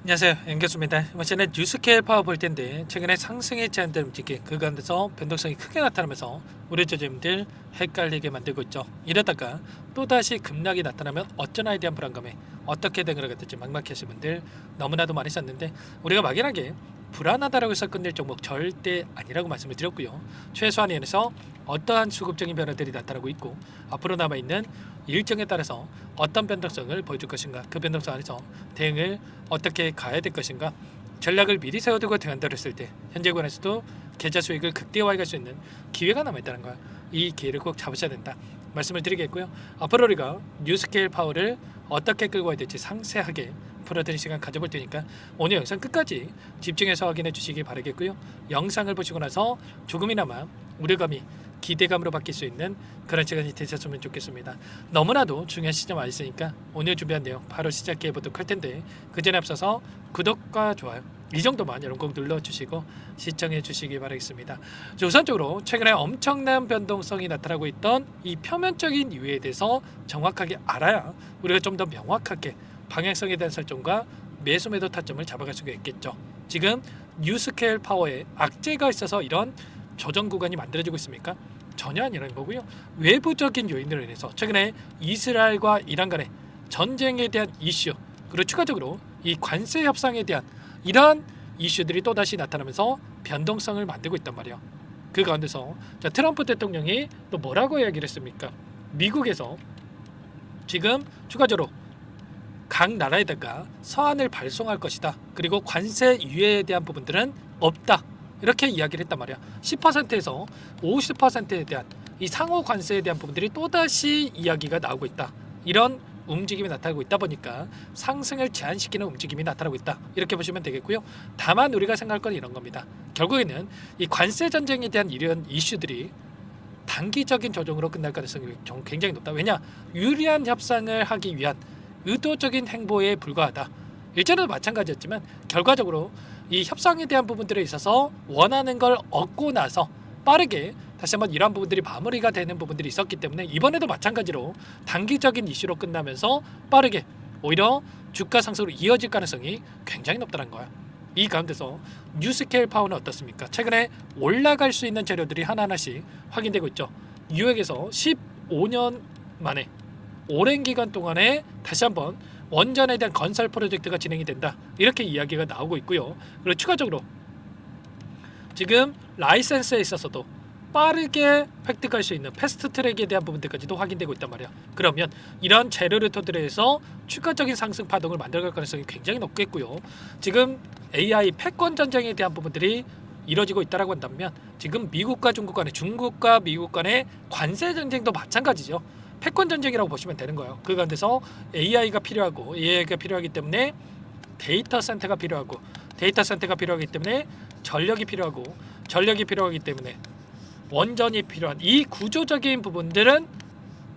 안녕하세요, 연교수입니다. 이번 시간에 뉴스케일 파워 볼 텐데 최근에 상승에 제한된 움직임 그 가운데서 변동성이 크게 나타나면서 우리 투자자님들 헷갈리게 만들고 있죠. 이러다가 또다시 급락이 나타나면 어쩌나에 대한 불안감에 어떻게 대응을 하게 될지 막막하신 분들 너무나도 많이 있었는데, 우리가 막연하게 불안하다라고 해서 끝낼 종목 절대 아니라고 말씀을 드렸고요. 최소한 연에서 어떠한 수급적인 변화들이 나타나고 있고 앞으로 남아있는 일정에 따라서 어떤 변동성을 보여줄 것인가, 그 변동성 안에서 대응을 어떻게 가야 될 것인가, 전략을 미리 세워두고 대응한다고 했을 때 현재 구간에서도 계좌 수익을 극대화할 수 있는 기회가 남아있다는 거야. 이 기회를 꼭 잡으셔야 된다 말씀을 드리겠고요. 앞으로 우리가 뉴스케일 파워를 어떻게 끌고 가야 될지 상세하게 풀어드릴 시간 가져볼 테니까 오늘 영상 끝까지 집중해서 확인해 주시기 바라겠고요. 영상을 보시고 나서 조금이나마 우려감이 기대감으로 바뀔 수 있는 그런 시간이 되셨으면 좋겠습니다. 너무나도 중요한 시점 와 있으니까 오늘 준비한 내용 바로 시작해 보도록 할 텐데, 그 전에 앞서서 구독과 좋아요 이 정도만 여러분 꼭 눌러주시고 시청해 주시기 바라겠습니다. 우선적으로 최근에 엄청난 변동성이 나타나고 있던 이 표면적인 이유에 대해서 정확하게 알아야 우리가 좀 더 명확하게 방향성에 대한 설정과 매수 매도 타점을 잡아갈 수가 있겠죠. 지금 뉴스케일 파워에 악재가 있어서 이런 조정 구간이 만들어지고 있습니까? 전혀 아니라는 거고요. 외부적인 요인으로 인해서 최근에 이스라엘과 이란 간의 전쟁에 대한 이슈, 그리고 추가적으로 이 관세 협상에 대한 이러한 이슈들이 또다시 나타나면서 변동성을 만들고 있단 말이에요. 그 가운데서 트럼프 대통령이 또 뭐라고 이야기를 했습니까? 미국에서 지금 추가적으로 각 나라에다가 서한을 발송할 것이다. 그리고 관세 유예에 대한 부분들은 없다. 이렇게 이야기를 했단 말이야. 10%에서 50%에 대한 이 상호 관세에 대한 부분들이 또다시 이야기가 나오고 있다. 이런 움직임이 나타나고 있다 보니까 상승을 제한시키는 움직임이 나타나고 있다. 이렇게 보시면 되겠고요. 다만 우리가 생각할 건 이런 겁니다. 결국에는 이 관세 전쟁에 대한 이런 이슈들이 단기적인 조정으로 끝날 가능성이 굉장히 높다. 왜냐? 유리한 협상을 하기 위한 의도적인 행보에 불과하다. 일전에도 마찬가지였지만 결과적으로 이 협상에 대한 부분들에 있어서 원하는 걸 얻고 나서 빠르게 다시 한번 이러한 부분들이 마무리가 되는 부분들이 있었기 때문에 이번에도 마찬가지로 단기적인 이슈로 끝나면서 빠르게 오히려 주가 상승으로 이어질 가능성이 굉장히 높다는 거야. 이 가운데서 뉴스케일 파워는 어떻습니까? 최근에 올라갈 수 있는 재료들이 하나하나씩 확인되고 있죠. 뉴욕에서 15년 만에 오랜 기간 동안에 다시 한번 원전에 대한 건설 프로젝트가 진행이 된다. 이렇게 이야기가 나오고 있고요. 그리고 추가적으로 지금 라이센스에 있어서도 빠르게 획득할 수 있는 패스트 트랙에 대한 부분들까지도 확인되고 있단 말이야. 그러면 이런 재료를 토대로 해서 추가적인 상승 파동을 만들어갈 가능성이 굉장히 높겠고요. 지금 AI 패권 전쟁에 대한 부분들이 이뤄지고 있다라고 한다면 지금 미국과 중국 간의, 중국과 미국 간의 관세 전쟁도 마찬가지죠. 패권 전쟁이라고 보시면 되는 거예요. 그 가운데서 AI가 필요하고 AI가 필요하기 때문에 데이터 센터가 필요하고 데이터 센터가 필요하기 때문에 전력이 필요하고 전력이 필요하기 때문에 원전이 필요한 이 구조적인 부분들은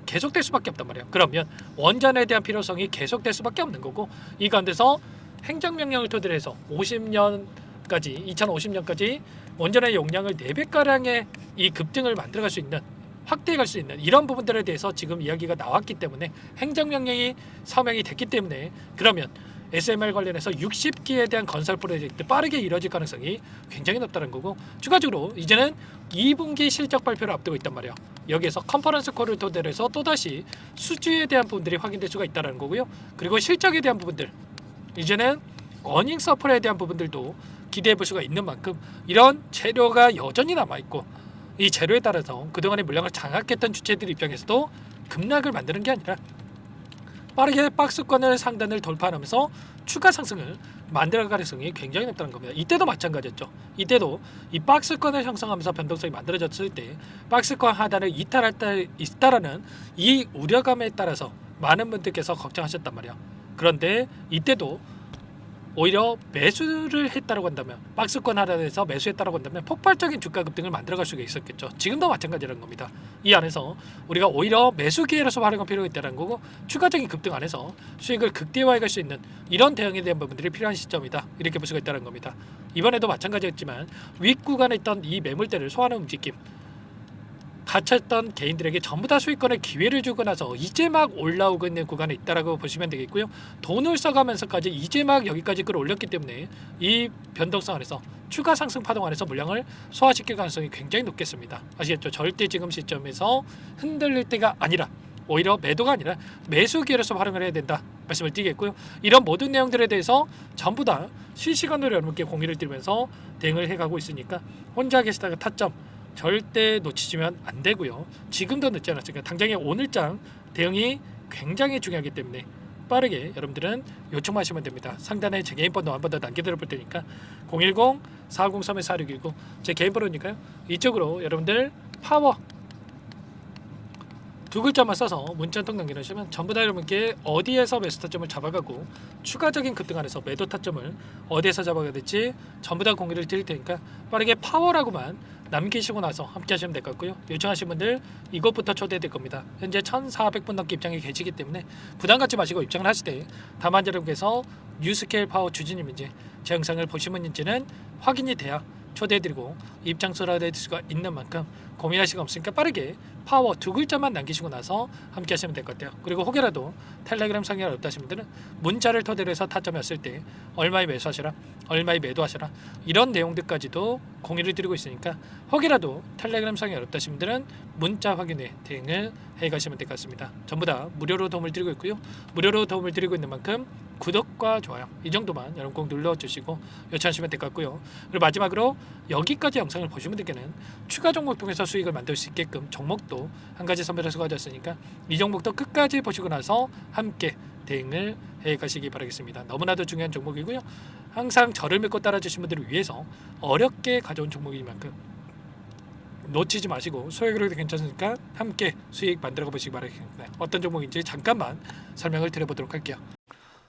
계속될 수밖에 없단 말이에요. 그러면 원전에 대한 필요성이 계속될 수밖에 없는 거고, 이 가운데서 행정명령을 토대로 해서 50년까지 2050년까지 원전의 용량을 4배가량의 이 급등을 만들어갈 수 있는, 확대해 갈 수 있는 이런 부분들에 대해서 지금 이야기가 나왔기 때문에 행정명령이 서명이 됐기 때문에 그러면 SMR 관련해서 60기에 대한 건설 프로젝트 빠르게 이뤄질 가능성이 굉장히 높다는 거고, 추가적으로 이제는 2분기 실적 발표를 앞두고 있단 말이에요. 여기에서 컨퍼런스 콜을 토대로 해서 또다시 수주에 대한 부분들이 확인될 수가 있다는 거고요. 그리고 실적에 대한 부분들, 이제는 어닝 서플에 대한 부분들도 기대해 볼 수가 있는 만큼 이런 재료가 여전히 남아있고, 이 재료에 따라서 그동안의 물량을 장악했던 주체들 입장에서도 급락을 만드는 게 아니라 빠르게 박스권을 상단을 돌파하면서 추가 상승을 만들어갈 가능성이 굉장히 높다는 겁니다. 이때도 마찬가지였죠. 이때도 이 박스권을 형성하면서 변동성이 만들어졌을 때 박스권 하단을 이탈할 때 있다라는 이 우려감에 따라서 많은 분들께서 걱정하셨단 말이에요. 그런데 이때도 오히려 매수를 했다고 한다면, 박스권 하단에서 매수했다고 한다면 폭발적인 주가 급등을 만들어갈 수가 있었겠죠. 지금도 마찬가지라는 겁니다. 이 안에서 우리가 오히려 매수 기회로서 활용할 필요가 있다는 거고, 추가적인 급등 안에서 수익을 극대화해갈 수 있는 이런 대응에 대한 부분들이 필요한 시점이다. 이렇게 볼 수가 있다는 겁니다. 이번에도 마찬가지였지만 윗 구간에 있던 이 매물대를 소화하는 움직임, 갇혔던 개인들에게 전부 다 수익권의 기회를 주고 나서 이제 막 올라오고 있는 구간에 있다라고 보시면 되겠고요. 돈을 써가면서까지 이제 막 여기까지 끌어올렸기 때문에 이 변동성 안에서 추가 상승 파동 안에서 물량을 소화시킬 가능성이 굉장히 높겠습니다. 아시겠죠? 절대 지금 시점에서 흔들릴 때가 아니라 오히려 매도가 아니라 매수 기회로서 활용을 해야 된다 말씀을 드리겠고요. 이런 모든 내용들에 대해서 전부 다 실시간으로 여러분께 공유를 드리면서 대응을 해가고 있으니까 혼자 계시다가 타점 절대 놓치시면 안 되고요. 지금도 늦지 않았으니까 당장의 오늘장 대응이 굉장히 중요하기 때문에 빠르게 여러분들은 요청하시면 됩니다. 상단에 제 개인 번호 한 번 더 남겨드려 볼 테니까 010-403-4619 제 개인 번호니까요. 이쪽으로 여러분들 파워 두 글자만 써서 문자 한 통 남겨주시면 전부 다 여러분께 어디에서 매수 타점을 잡아가고 추가적인 급등 안에서 매도 타점을 어디에서 잡아가야 될지 전부 다 공유를 드릴 테니까 빠르게 파워라고만 남기시고 나서 함께 하시면 될 것 같고요. 요청하신 분들 이것부터 초대될 겁니다. 현재 1,400분 넘게 입장이 계시기 때문에 부담 갖지 마시고 입장을 하시되 다만 여러분께서 뉴스케일 파워 주주님인지 제 영상을 보신 분인지는 확인이 돼야 초대해드리고 입장소라 될 수가 있는 만큼 고민할 시간 없으니까 빠르게 파워 두 글자만 남기시고 나서 함께 하시면 될 것 같아요. 그리고 혹여라도 텔레그램 상의가 어렵다신 분들은 문자를 토대로 해서 타점이 왔을 때 얼마에 매수하시라 얼마에 매도하시라 이런 내용들까지도 공유를 드리고 있으니까 혹이라도 텔레그램 상의 어렵다신 분들은 문자 확인에 대응을 해가시면 될 것 같습니다. 전부 다 무료로 도움을 드리고 있고요. 무료로 도움을 드리고 있는 만큼 구독과 좋아요 이 정도만 여러분 꼭 눌러주시고 요청하시면 될 것 같고요. 그리고 마지막으로 여기까지 영상을 보신 분들께는 추가 종목 통해서 수익을 만들 수 있게끔 종목도 한 가지 선별해서 가져왔으니까 이 종목도 끝까지 보시고 나서 함께 대응을 해 가시기 바라겠습니다. 너무나도 중요한 종목이고요. 항상 저를 믿고 따라주신 분들을 위해서 어렵게 가져온 종목인 만큼 놓치지 마시고 소액으로 해도 괜찮으니까 함께 수익 만들어 보시기 바라겠습니다. 어떤 종목인지 잠깐만 설명을 드려보도록 할게요.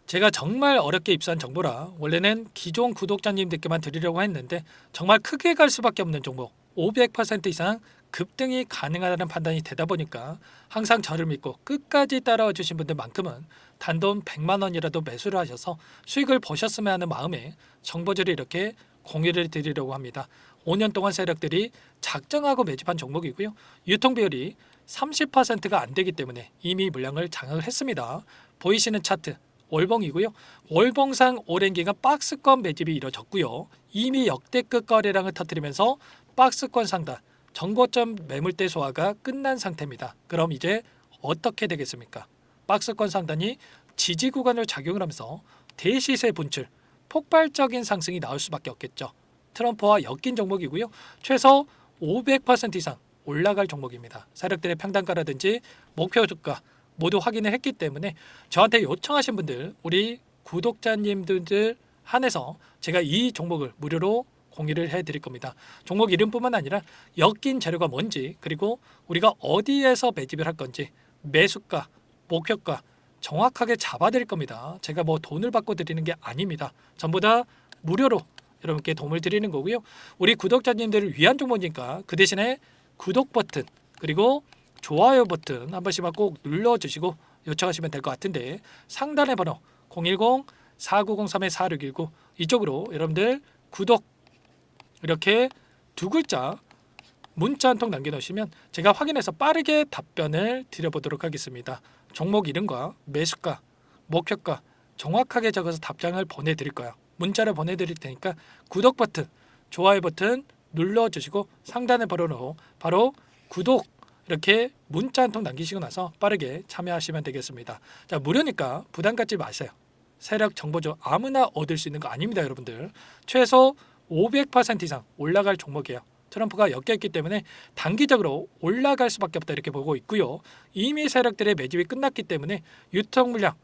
제가 정말 어렵게 입수한 정보라 원래는 기존 구독자님들께만 드리려고 했는데 정말 크게 갈 수밖에 없는 종목 500% 이상 급등이 가능하다는 판단이 되다 보니까 항상 저를 믿고 끝까지 따라와 주신 분들만큼은 단돈 100만 원이라도 매수를 하셔서 수익을 보셨으면 하는 마음에 정보들을 이렇게 공유를 드리려고 합니다. 5년 동안 세력들이 작정하고 매집한 종목이고요. 유통 비율이 30%가 안 되기 때문에 이미 물량을 장악을 했습니다. 보이시는 차트 월봉이고요. 월봉상 오랜 기간 박스권 매집이 이뤄졌고요. 이미 역대급 거래량을 터뜨리면서 박스권 상단 정고점 매물대 소화가 끝난 상태입니다. 그럼 이제 어떻게 되겠습니까? 박스권 상단이 지지 구간을 작용을 하면서 대시세 분출, 폭발적인 상승이 나올 수밖에 없겠죠. 트럼프와 엮인 종목이고요. 최소 500% 이상 올라갈 종목입니다. 세력들의 평단가라든지 목표 주가 모두 확인을 했기 때문에 저한테 요청하신 분들 우리 구독자님들 한해서 제가 이 종목을 무료로 공유를 해드릴 겁니다. 종목 이름뿐만 아니라 엮인 재료가 뭔지 그리고 우리가 어디에서 매집을 할 건지 매수가, 목표가 정확하게 잡아드릴 겁니다. 제가 뭐 돈을 받고 드리는 게 아닙니다. 전부 다 무료로 여러분께 도움을 드리는 거고요. 우리 구독자님들을 위한 종목이니까 그 대신에 구독 버튼 그리고 좋아요 버튼 한 번씩만 꼭 눌러주시고 요청하시면 될 것 같은데 상단의 번호 010-4903-4619 이쪽으로 여러분들 구독 이렇게 두 글자 문자 한 통 남겨놓으시면 제가 확인해서 빠르게 답변을 드려보도록 하겠습니다. 종목 이름과 매수가, 목표가 정확하게 적어서 답장을 보내드릴 거예요. 문자를 보내드릴 테니까 구독 버튼, 좋아요 버튼 눌러주시고 상단의 번호로 바로 구독 이렇게 문자 한 통 남기시고 나서 빠르게 참여하시면 되겠습니다. 자, 무료니까 부담 갖지 마세요. 세력 정보죠. 아무나 얻을 수 있는 거 아닙니다, 여러분들. 최소 500% 이상 올라갈 종목이에요. 트럼프가 엮여있기 때문에 단기적으로 올라갈 수밖에 없다 이렇게 보고 있고요. 이미 세력들의 매집이 끝났기 때문에 유통 물량,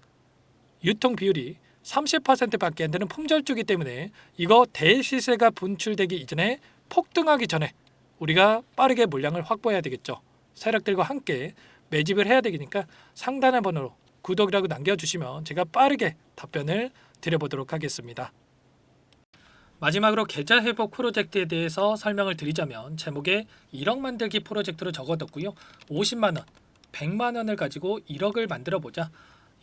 유통 비율이 30%밖에 안 되는 품절주기 때문에 이거 대시세가 분출되기 이전에 폭등하기 전에 우리가 빠르게 물량을 확보해야 되겠죠. 세력들과 함께 매집을 해야 되니까 상단의 번호로 구독이라고 남겨주시면 제가 빠르게 답변을 드려보도록 하겠습니다. 마지막으로 계좌 회복 프로젝트에 대해서 설명을 드리자면 제목에 1억 만들기 프로젝트로 적어뒀고요. 50만 원, 100만 원을 가지고 1억을 만들어 보자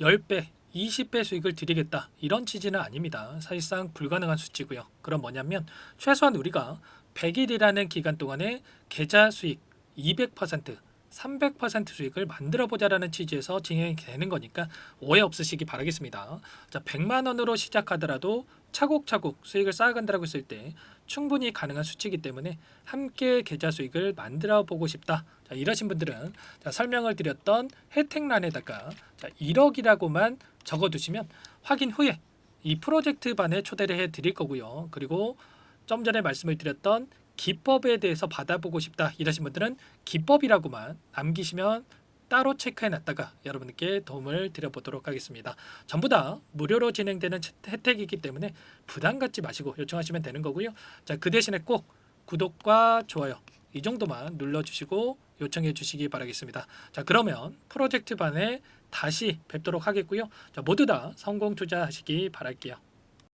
10배, 20배 수익을 드리겠다 이런 취지는 아닙니다. 사실상 불가능한 수치고요. 그럼 뭐냐면 최소한 우리가 100일이라는 기간 동안에 계좌 수익 200%, 300% 수익을 만들어 보자라는 취지에서 진행이 되는 거니까 오해 없으시기 바라겠습니다. 자, 100만 원으로 시작하더라도 차곡차곡 수익을 쌓아간다고 했을 때 충분히 가능한 수치이기 때문에 함께 계좌 수익을 만들어 보고 싶다. 자, 이러신 분들은 자, 설명을 드렸던 혜택란에다가 1억이라고만 적어두시면 확인 후에 이 프로젝트 반에 초대를 해 드릴 거고요. 그리고 좀 전에 말씀을 드렸던 기법에 대해서 받아보고 싶다 이러신 분들은 기법이라고만 남기시면 따로 체크해 놨다가 여러분께 도움을 드려보도록 하겠습니다. 전부 다 무료로 진행되는 혜택이기 때문에 부담 갖지 마시고 요청하시면 되는 거고요. 자, 그 대신에 꼭 구독과 좋아요 이 정도만 눌러주시고 요청해 주시기 바라겠습니다. 자, 그러면 프로젝트 반에 다시 뵙도록 하겠고요. 자, 모두 다 성공 투자하시기 바랄게요.